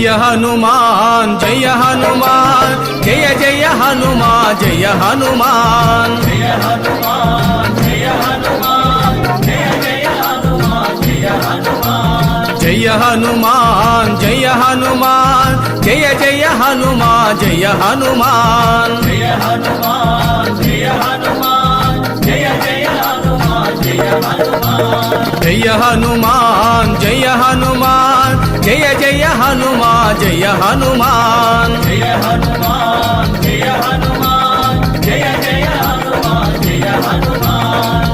జయ హనుమాన్ జయ హనుమాన్ జయ జయ హనుమాన్ జయ హనుమాన్ జయ హనుమాన్ జయ హనుమాన్ జయ జయ హనుమాన్ జయ హనుమాన్ జయ హనుమాన్ జయ హనుమాన్ జయ జయ హనుమాన్ జయ హనుమాన్ జయ హనుమాన్ జయ హనుమాన్ జయ జయ హనుమాన్ జయ హనుమాన్ జయ హనుమాన్ జయ హనుమాన్ జయ జయ హనుమాన్ జయ హనుమాన్ జయ హనుమాన్ జయ హనుమాన్ జయ జయ హనుమాన్ జయ హనుమాన్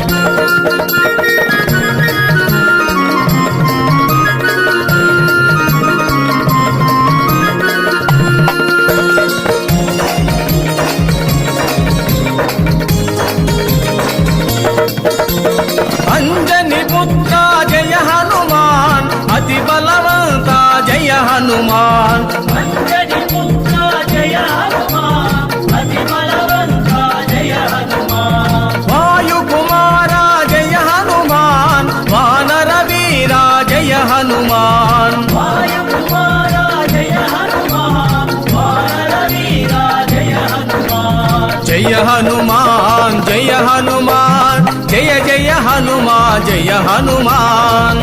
అంజని పుత్ర జయ హనుమాన్ అతి బలవంత జయ హనుమాన్ అంజని పుత్ర జయ హనుమాన్ అతి బలవంత జయ హనుమాన్ వాయు కుమార జయ హనుమాన్ వానర వీర జయ హనుమాన్ వాయు కుమార జయ హనుమాన్ వానర వీర జయ హనుమాన్ జయ హనుమాన్ జయ హనుమాన్ జయ జయ హనుమాన్ జయ హనుమాన్